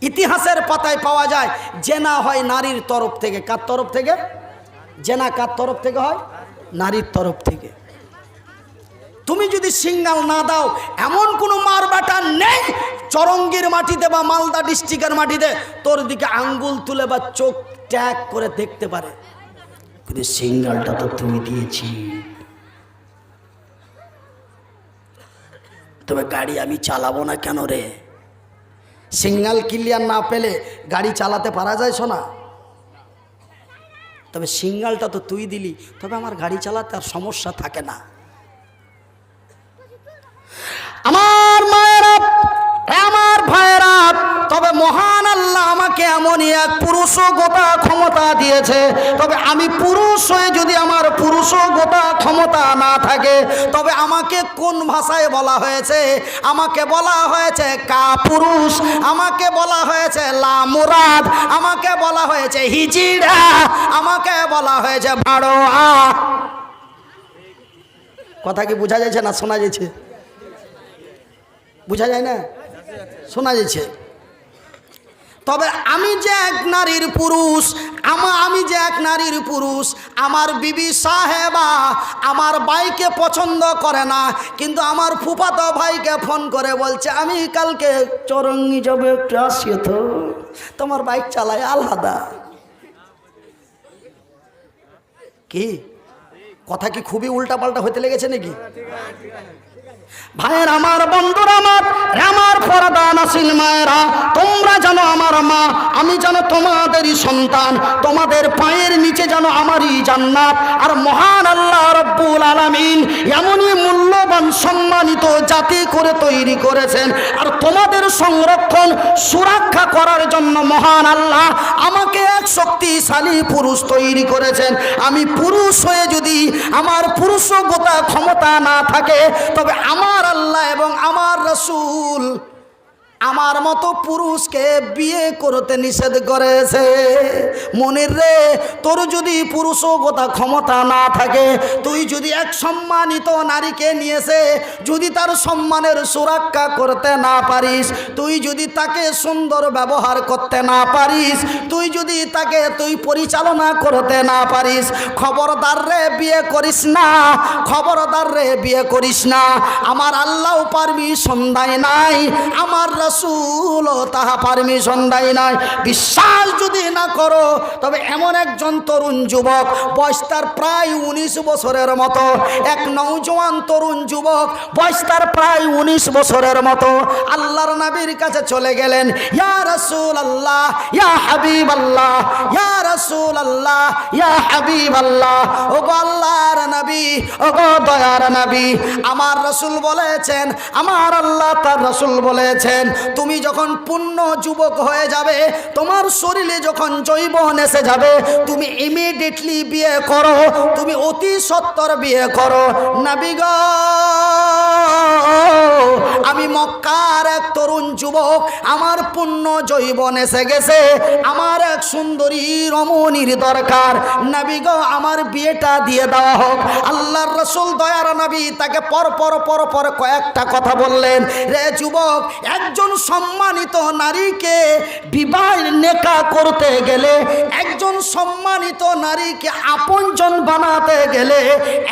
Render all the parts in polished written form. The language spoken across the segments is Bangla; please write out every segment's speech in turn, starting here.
ইতিহাসের পাতায় পাওয়া যায় জেনা হয় নারীর তরফ থেকে। কার তরফ থেকে? জেনা কার তরফ থেকে হয়? নারীর তরফ থেকে। তুমি যদি সিঙ্গাল না দাও এমন কোনো মার বাটা নেই চরঙ্গীর মাটিতে বা মালদা ডিস্ট্রিক্টের মাটিতে তোর দিকে আঙ্গুল তুলে বা চোখ ট্যাগ করে দেখতে পারে, কিন্তু সিঙ্গালটা তো তুমি দিয়েছি। তবে গাড়ি আমি চালাবো না কেন রে? সিঙ্গাল ক্লিয়ার না পেলে গাড়ি চালাতে পারা যায় শোনা? তবে সিঙ্গালটা তো তুই দিলি, তবে আমার গাড়ি চালাতে আর সমস্যা থাকে না। আমার মায়েরা, আমার ভাইয়েরা, তবে মহান আল্লাহ আমাকে এমনই এক পুরুষগোতা ক্ষমতা দিয়েছে। তবে আমি পুরুষ হয়ে যদি আমার পুরুষগোতা ক্ষমতা না থাকে, তবে আমাকে কোন ভাষায় বলা হয়েছে? আমাকে বলা হয়েছে কাপুরুষ, আমাকে বলা হয়েছে লামুরাদ, আমাকে বলা হয়েছে হিজিড়া, আমাকে বলা হয়েছে ভাড়োয়া। কথা কি বোঝা যাচ্ছে না শোনা যাচ্ছে? বোঝা যায় না, শোনা যাচ্ছে। তবে আমি যে এক নারীর পুরুষ, আমি যে এক নারীর পুরুষ, আমার বিবি সাহেবা আমার ভাইকে পছন্দ করে না, কিন্তু আমার ফুফাতো ভাইকে ফোন করে বলছে আমি কালকে চরঙ্গি যাবে, একটু আসিও তো, তোমার বাইক চালায় আলাদা। কি কথা কি খুবই উল্টাপাল্টা হতে লেগেছে নাকি? ভাইয়ের আমার, বন্ধুরা আমার, আমার পর্দা নাসিল মায়েরা, তোমরা জানো আমার মা, আমি জানো তোমাদেরই সন্তান, তোমাদের পায়ের নিচে জানো আমারই জান্নাত। আর মহান আল্লাহ রব্বুল আলামিন এমনই মূল্যবান সম্মানিত জাতি করে তৈরি করেছেন, আর তোমাদের সংরক্ষণ সুরক্ষা করার জন্য মহান আল্লাহ আমাকে এক শক্তিশালী পুরুষ তৈরি করেছেন। আমি পুরুষ হয়ে যদি আমার পুরুষগোতা ক্ষমতা না থাকে, তবে আমার আল্লাহ এবং আমার রাসূল আমার মতো পুরুষকে বিয়ে করতে নিষেধ করেছে। মনির রে, তোর যদি পুরুষগোতা ক্ষমতা না থাকে, তুই যদি এক সম্মানিত নারীকে নিয়েছে যদি তার সম্মানের সুরক্ষা করতে না পারিস, তুই যদি তাকে সুন্দর ব্যবহার করতে না পারিস, তুই যদি তাকে তুই পরিচালনা করতে না পারিস, খবরদার রে বিয়ে করিস না, খবরদার রে বিয়ে করিস না। আমার আল্লাহ পারমিশন দেয় নাই, আমার রাসূলও তাহা পারমিশন দেয় নাই। বিশ্বাস যদি না করো, তবে এমন একজন তরুণ যুবক, বয়স তার প্রায় 19 বছরের মতো, এক নওজোয়ান তরুণ যুবক, বয়স তার প্রায় 19 বছরের মতো, আল্লাহর নবীর কাছে চলে গেলেন। ইয়া রাসূলুল্লাহ, ইয়া হাবিবাল্লাহ, ইয়া রাসূলুল্লাহ, ইয়া হাবিবাল্লাহ, ওগো আল্লাহর নবী, ওগো দয়ার নবী, আমার রাসূল বলেছেন, আমার আল্লাহ তার রাসূল বলেছেন, তুমি যখন পূর্ণ যুবক হয়ে যাবে, তোমার শরীরে যখন যৌবন এসে যাবে, তুমি ইমিডিয়েটলি বিয়ে করো, তুমি অতি সত্বর বিয়ে করো। নবী গো, আমি মক্কার এক তরুণ যুবক, আমার পূর্ণ যৌবন এসে গেছে, আমার এক সুন্দরী রমণীর দরকার। নবী গো, আমার বিয়েটা দিয়ে দেওয়া হোক। আল্লাহর রাসূল দয়ার নবী তাকে পর কয়েকটা কথা বললেন। রে যুবক, একজন সম্মানিত নারীকে বিবাহ নেকা করতে গেলে, একজন সম্মানিত নারীকে আপনজন বানাতে গেলে,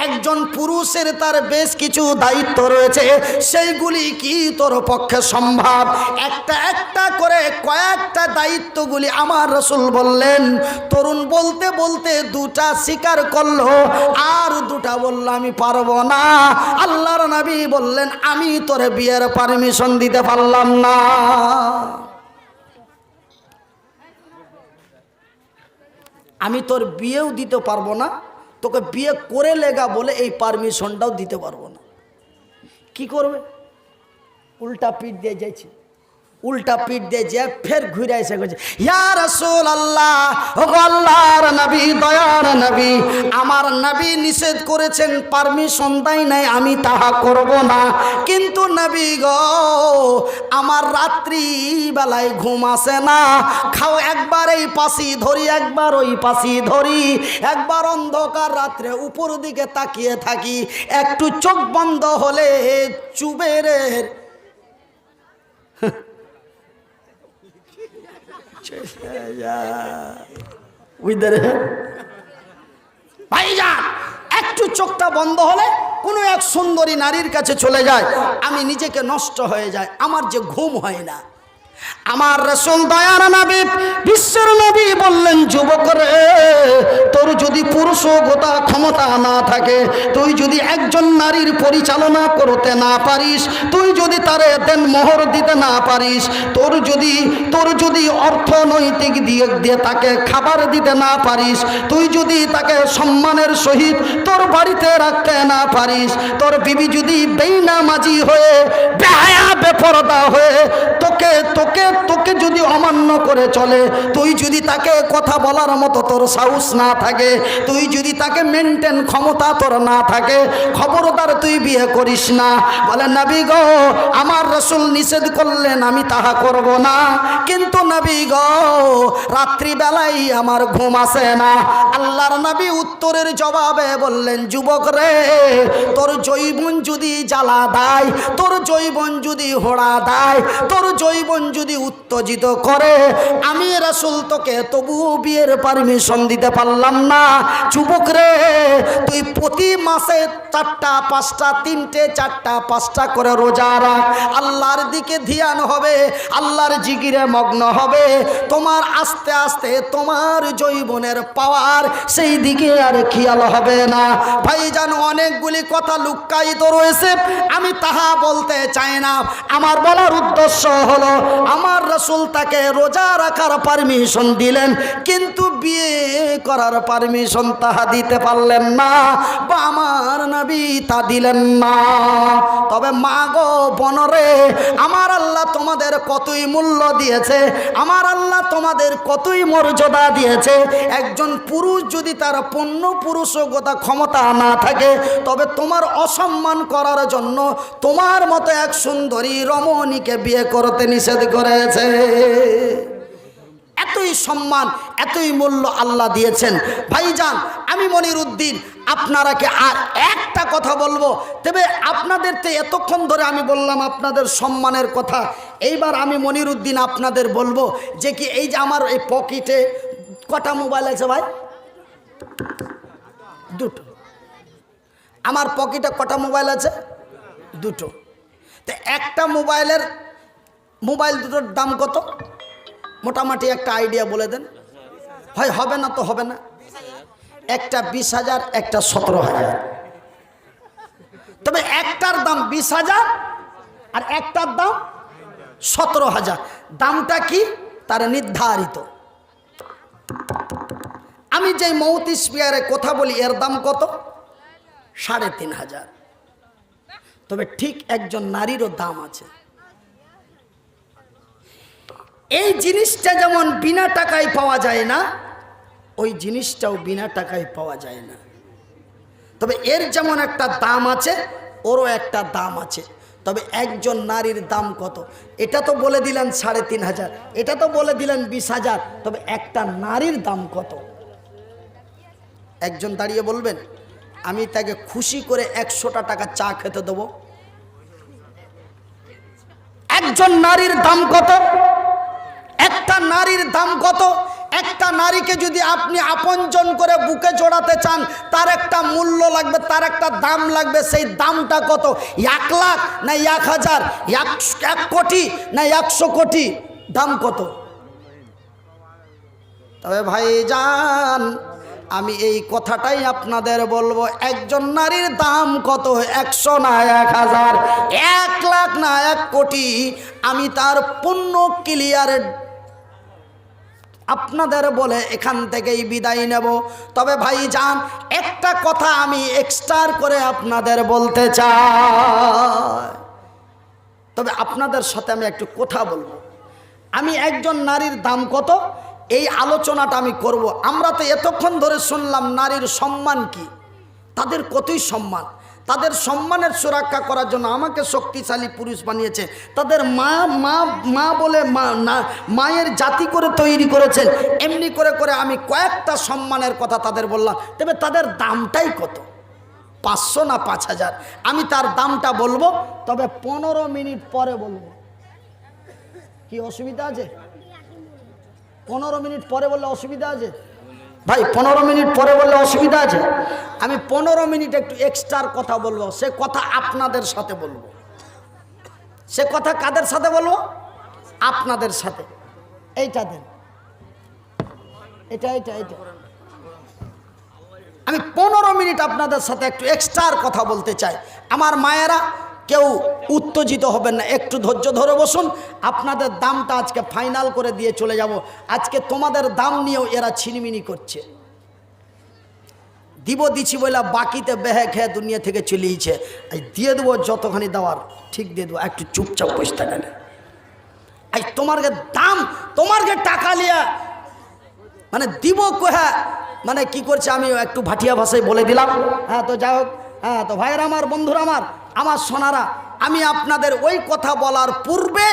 একজন পুরুষের তার বেশ কিছু দায়িত্ব রয়েছে, সেইগুলি কি তোর পক্ষে সম্ভব? একটা একটা করে কয়েকটা দায়িত্বগুলি আমার রাসূল বললেন। তরুণ বলতে বলতে দুটা স্বীকার করলো, আর দুটা বলল আমি পারবো না। আল্লাহর নবী বললেন, আমি তোর বিয়ের পারমিশন দিতে পারলাম না। আমি তোর বিয়েও দিতে পারবো না, তোকে বিয়ে করে লেগা বলে এই পারমিশনটাও দিতে পারবো না। কি করবে? উল্টা পিঠ দিয়ে যাইছে, উল্টা পিঠ দিয়ে যে ফের ঘুরে এসে গেছে, ইয়া রাসূলুল্লাহ, ওগো আল্লাহর নবী, দয়ার নবী, আমার নবী নিষেধ করেছেন, পারমিশন দেয় নাই, আমি তাহা করব না। কিন্তু নবী গো, আমার রাত্রি বেলায় ঘুম আসে না, খাও একবার এই পাশি ধরি, একবার ওই পাশি ধরি, একবার অন্ধকার রাত্রে উপর দিকে তাকিয়ে থাকি, একটু চোখ বন্ধ হলে চুবেরের ভাইজান একটু চোখটা বন্ধ হলে কোনো এক সুন্দরী নারীর কাছে চলে যায়, আমি নিজেকে নষ্ট হয়ে যায়, আমার যে ঘুম হয় না। আমার রাসূল দয়ার নবী বিশ্বের নবী বললেন, যুবক রে, তোর যদি পুরুষগতা ক্ষমতা না থাকে, তুই যদি একজন নারীর পরিচালনা করতে না পারিস, তুই যদি তারে দেন মোহর দিতে না পারিস, তোর যদি অর্থনৈতিক দিক দিয়ে তাকে খাবার দিতে না পারিস, তুই যদি তাকে সম্মানের সহিত তোর বাড়িতে রাখতে না পারিস, তোর বিবি যদি বেনামাজি হয়ে বেহায়া বেপরদা হয়ে তোকে যদি অমান্য করে চলে, তুই যদি তাকে কথা বলার মতো তোর সাহস না থাকে, তুই যদি তাকে মেনটেন ক্ষমতা তোর না থাকে, খবরদার তুই বিয়ে করিস না। বলে নবী গো, আমার রাসূল নিষেধ করলেন, আমি তাহা করব না, কিন্তু নবী গো রাত্রিবেলায় আমার ঘুম আসে না। আল্লাহর নবী উত্তরের জবাবে বললেন, যুবক রে, তোর জৈবন যদি জ্বালা দেয়, তোর জৈবন যদি হোড়া দেয়, তোর জৈবন যদি উত্তেজিত করে, আমি রাসূল তোকে তবু বিয়ের পারমিশন দিতে পারলাম না। যুবক রে, তুই প্রতি মাসে 4টা 5টা 3টে 4টা 5টা করে রোজা রাখ, আল্লাহর দিকে ধ্যান হবে, আল্লাহর জিকিরে মগ্ন হবে, তোমার আস্তে আস্তে তোমার জৈবনের পাওয়ার সেই দিকে আর খেয়াল হবে না। ভাইজান অনেকগুলি কথা লুক্কায়িত রয়েছে, আমি তাহা বলতে চাই না। আমার বলার উদ্দেশ্য হলো, আমার রাসূল তাকে রোজা রাখার পারমিশন দিলেন, কিন্তু বিয়ে করার পারমিশন তাহা দিতে পারলেন না, বা আমার নবী তা দিলেন না। তবে মা গো বনরে, আমার আল্লাহ তোমাদের কতই মূল্য দিয়েছে, আমার আল্লাহ তোমাদের কতই মর্যাদা দিয়েছে। একজন পুরুষ যদি তার পূর্ণ পুরুষগতা ক্ষমতা না থাকে, তবে তোমার অসম্মান করার জন্য তোমার মতো এক সুন্দরী রমণীকে বিয়ে করতে নিষেধ করেছে। এতই সম্মান, এতই মূল্য আল্লাহ দিয়েছেন। ভাইজান আমি মনিরউদ্দিন আপনারাকে আর একটা কথা বলবো, তবে আপনাদের তো এতক্ষণ ধরে আমি বললাম আপনাদের সম্মানের কথা, এইবার আমি মনিরউদ্দিন আপনাদের বলবো যে কি, এই যে আমার এই পকেটে কটা মোবাইল আছে ভাই? দুটো। আমার পকেটে কটা মোবাইল আছে? দুটো। তো একটা মোবাইল দুটোর দাম কত? মোটামুটি একটা আইডিয়া বলে দেন। হয় হবে না তো হবে না। একটা 20,000, একটা 17,000। তবে একটার দাম 20,000 আর একটার দাম 17,000। দামটা কি তার নির্ধারিত। আমি যে মাউথ স্পিয়ারে কথা বলি এর দাম কত? 3,500। তবে ঠিক একজন নারীরও দাম আছে। এই জিনিসটা যেমন বিনা টাকায় পাওয়া যায় না, ওই জিনিসটাও বিনা টাকায় পাওয়া যায় না। তবে এর যেমন একটা দাম আছে, ওরও একটা দাম আছে। তবে একজন নারীর দাম কত? এটা তো বলে দিলেন 3,500, এটা তো বলে দিলেন 20,000। তবে একটা নারীর দাম কত? একজন দাঁড়িয়ে বলবেন, আমি তাকে খুশি করে 100টা টাকা চা খেতে দেবো। একজন নারীর দাম কত? একটা নারীর দাম কত? একটা নারীকে যদি আপনি আপনজন করে বুকে জড়াতে চান, তার একটা মূল্য লাগবে, তার একটা দাম লাগবে। সেই দামটা কত? 1 লাখ না 1,000, 1 কোটি না 100 কোটি? দাম কত? তবে ভাইজান আমি এই কথাটাই আপনাদের বলবো, একজন নারীর দাম কত? 100 না 1,000, 1 লাখ না 1 কোটি? আমি তার পূর্ণ ক্লিয়ার আপনাদের বলে এখান থেকেই বিদায় নেব। তবে ভাইজান একটা কথা আমি এক্সট্রা করে আপনাদের বলতে চাই, তবে আপনাদের সাথে আমি একটু কথা বলবো। আমি একজন নারীর দাম কত এই আলোচনাটা আমি করব। আমরা তো এতক্ষণ ধরে শুনলাম নারীর সম্মান কি, তাদের কতই সম্মান। তাদের সম্মানের সুরক্ষা করার জন্য আমাকে শক্তিশালী পুরুষ বানিয়েছে, তাদের মা বলে মায়ের জাতি করে তৈরি করেছেন। এমনি করে করে আমি কয়েকটা সম্মানের কথা তাদের বললাম। তবে তাদের দামটাই কত? 500 না 5,000? আমি তার দামটা বলবো, তবে 15 মিনিট পরে বলবো। কি অসুবিধা আছে? 15 মিনিট পরে বললে অসুবিধা আছে ভাই? 15 মিনিট পরে বললে অসুবিধা আছে? আমি 15 মিনিট একটু এক্সট্রার কথা বলবো, সে কথা আপনাদের সাথে বলবো। সে কথা কাদের সাথে বলবো? আপনাদের সাথে। এইটা দেন, এটা এটা এটা। আমি 15 মিনিট আপনাদের সাথে একটু এক্সট্রার কথা বলতে চাই। আমার মায়েরা কেউ উত্তেজিত হবেন না, একটু ধৈর্য ধরে বসুন। আপনাদের দামটা আজকে ফাইনাল করে দিয়ে চলে যাব। আজকে তোমাদের দাম নিয়েও এরা ছিনিমিনি করছে। দিব দিছি বলে বাকিতে বেহে খেয়ে দুনিয়া থেকে চলিয়েছে। দিয়ে দেবো যতখানি দেওয়ার, ঠিক দিয়ে দেবো, একটু চুপচাপ বসে থাকেন। এই তোমারকে দাম, তোমারকে টাকা লিয়া মানে দিব কোহা, মানে কি করছে আমি একটু ভাটিয়া ভাষায় বলে দিলাম। হ্যাঁ, তো যাই হোক। হ্যাঁ, তো ভাইয়েরা আমার, বন্ধুরা আমার, আমার সোনারা, আমি আপনাদের ওই কথা বলার পূর্বে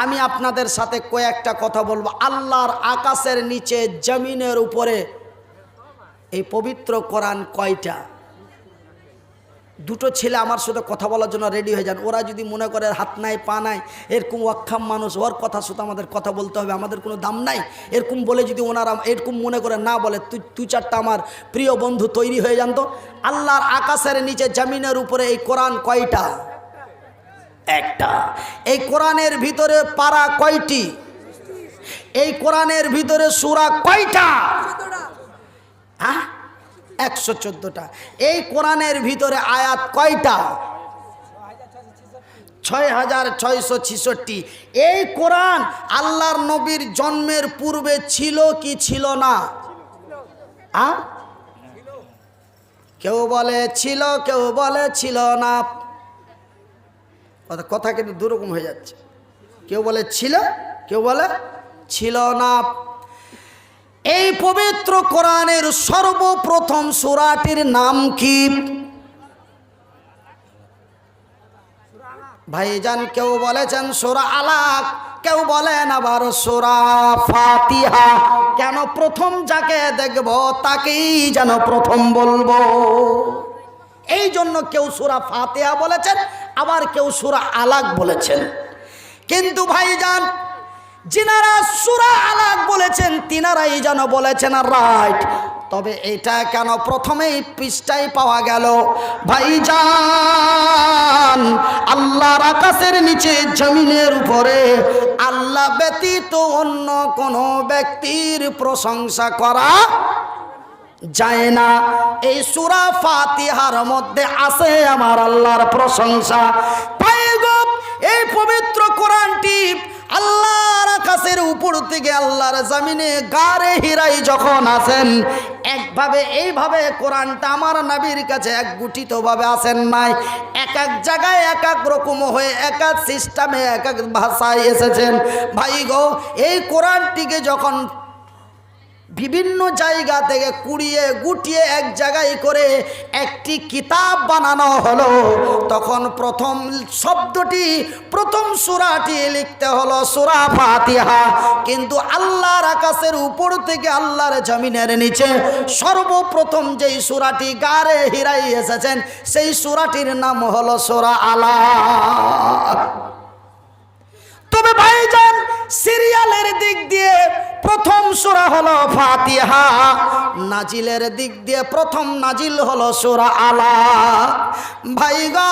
আমি আপনাদের সাথে কয়েকটা কথা বলবো। আল্লাহর আকাশের নিচে, জমিনের উপরে এই পবিত্র কোরআন কয়টা? দুটো ছেলে আমার সাথে কথা বলার জন্য রেডি হয়ে যান। ওরা যদি মনে করে হাত নাই পা নাই, এরকম অক্ষম মানুষ, ওর কথা শুধু আমাদের কথা বলতে হবে, আমাদের কোনো দাম নাই, এরকম বলে যদি ওনারা এরকম মনে করে না বলে, তুই চারটা আমার প্রিয় বন্ধু তৈরি হয়ে যান তো। আল্লাহর আকাশের নিচে, জমিনের উপরে এই কোরআন কয়টা? একটা। এই কোরআনের ভিতরে পারা কয়টি? এই কোরআনের ভিতরে সূরা কয়টা? 114টা। এই কোরআনের ভিতরে আয়াত কয়টা? 6666। এই কোরআন আল্লাহর নবীর জন্মের পূর্বে ছিল কি ছিল না? কেউ বলে ছিল, কেউ বলে ছিল না। কথা কিন্তু দুরকম হয়ে যাচ্ছে। কেউ বলে ছিল, কেউ বলে ছিল না। এই পবিত্র কোরআনের সর্বপ্রথম সূরাটির নাম কি ভাইজান? কেউ বলেছেন সূরা আলাক, কেউ বলেন আবার সূরা ফাতিহা। কেন? প্রথম যাকে দেখব তাকেই যেন প্রথম বলবো, এই জন্য কেউ সূরা ফাতিহা বলেছেন, আবার কেউ সূরা আলাক বলেছেন। কিন্তু ভাইজান, যিনারা সূরা আলাক বলেছেন তিনারাই যেন বলেছেন রাইট। তবে এটা কেন প্রথমেই পৃষ্ঠায় পাওয়া গেল? ভাইজান, আল্লাহর আকাশের নিচে, জমিনের উপরে আল্লাহ ব্যতীত অন্য কোনো ব্যক্তির প্রশংসা করা যায় না। এই সূরা ফাতিহার মধ্যে আছে আমার আল্লাহর প্রশংসা। এই পবিত্র কোরআনটি আল্লাহর আকাশের উপর থেকে আল্লাহর জমিনে গারে হিরাই যখন আসেন, একভাবে এইভাবে কোরআনটা আমার নবীর কাছে এক গুটিতভাবে আসেন নাই। এক এক জায়গায় এক এক রকম হয়ে, এক এক সিস্টেমে, এক এক ভাষায় এসেছেন। ভাই গো, এই কোরআনটিকে যখন বিভিন্ন জায়গা থেকে কুড়িয়ে গুটিয়ে এক জায়গায় করে একটি কিতাব বানানো হলো, তখন প্রথম শব্দটি, প্রথম সূরাটি লিখতে হলো সূরা ফাতিহা। কিন্তু আল্লাহর আকাশের উপর থেকে আল্লাহর জমিনের নিচে সর্বপ্রথম যেই সূরাটি গারে হিরাই এসেছেন, সেই সূরাটির নাম হলো সূরা আলাক। তবে ভাইজান, সিরিয়ালের দিক দিয়ে প্রথম সূরা হলো ফাতিহা, নাজিলের দিক দিয়ে প্রথম নাজিল হলো সূরা আলাক। ভাই গো,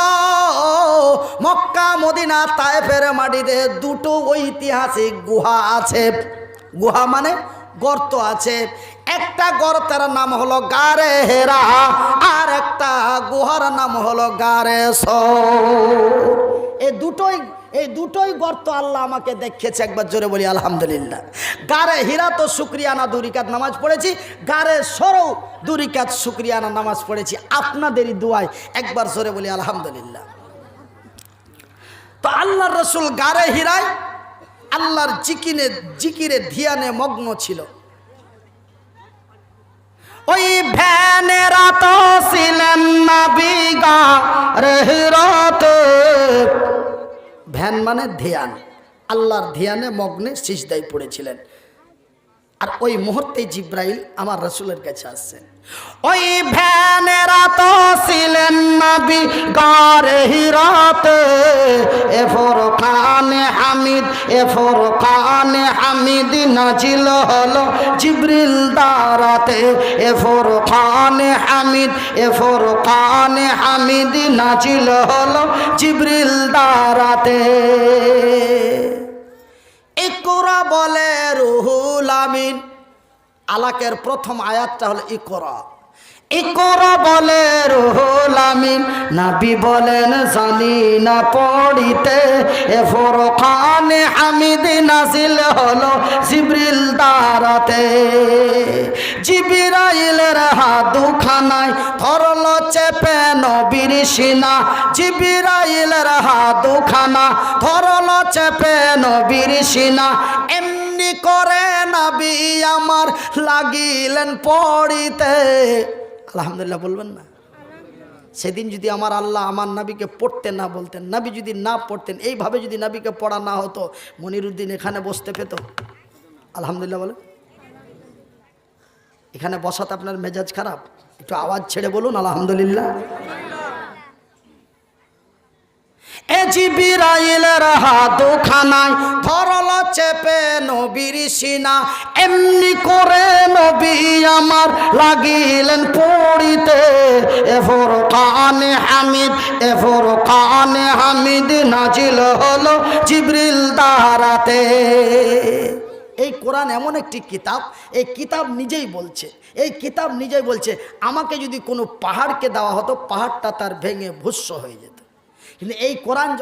মক্কা, মদিনা, তায়েফের মাটিতে দুটো ঐতিহাসিক গুহা আছে। গুহা মানে গর্ত আছে। একটা গর্তের নাম হলো গারে হেরা, আর একটা গুহার নাম হলো গারে সওর। এই দুটোই গর্ত আল্লাহ আমাকে দেখেছে। একবার জোরে বলি আলহামদুলিল্লাহ। গারে হীরা তো শুকরিয়ানা 2 রাকাত নামাজ পড়েছি, গারে সরও 2 রাকাত শুকরিয়ানা নামাজ পড়েছি আপনাদেরই দোয়ায়। একবার জোরে বলি আলহামদুলিল্লাহ। তো আল্লাহর রাসূল গারে হীরায় আল্লাহর জিকিরে ধ্যানে মগ্ন ছিল। ওই ভ্যানেরা তো ছিলেন নবী গারে হীরাতে। ভ্যান মানে ধ্যান, আল্লাহর ধ্যানে মগ্নে সিজদায় পড়েছিলেন। আর ওই মুহূর্তে জিব্রাইল আমার রাসূলের কাছে আসছেন। ওই ভ্যানেরা তো ছিলেন নবী গারে হিরাতে, এ ফুরকানে হামিদ, এ ফুরকানে হামিদ নাজিল হলো জিবরিল দ্বারাতে, এ ফুরকানে হামিদ, এ ফুরকানে হামিদ নাজিল হলো জিবরিল দ্বারাতে। ইকরা বলে রুহুল আমিন। আলাকের প্রথম আয়াতটা হলো ইকরা। ইকরা বলে রুহুল আমিন, নবী বলেন জানি না পড়িতে, এ ফুরকানে হামিদ নাজিল হলো জিবরিল দ্বারাতে। জিবরাইলের হাত দুখানায় ধরল চেপে নবীর সিনা, জিবরাইলের হাত দুখানা ধরল চেপে নবীর সিনা, এমনি করে নবী আমার লাগিলেন পড়িতে। আলহামদুলিল্লাহ বলবেন না? সেদিন যদি আমার আল্লাহ আমার নবীকে পড়তে না বলতেন, নবী যদি না পড়তেন, এইভাবে যদি নবীকে পড়া না হতো, মনিরুদ্দিন এখানে বসতে পেত? আলহামদুলিল্লাহ বলেন। এখানে বসাতে আপনার মেজাজ খারাপ? একটু আওয়াজ ছেড়ে বলুন আলহামদুলিল্লাহ। এ জিবরাইলের হাত দুখানায় ধরল চেপে নবীর সিনা, এমনি করে নবী আমার লাগিলেন পড়িতে, এ ফুরকানে হামিদ, এ ফুরকানে হামিদ নাজিল হলো জিবরিল দ্বারাতে। এই কোরআন এমন একটি কিতাব, এই কিতাব নিজেই বলছে, এই কিতাব নিজেই বলছে আমাকে যদি কোনো পাহাড়কে দেওয়া হতো, পাহাড়টা তার ভেঙে ভস্ম হয়ে যেত, কিন্তু এই কোরআন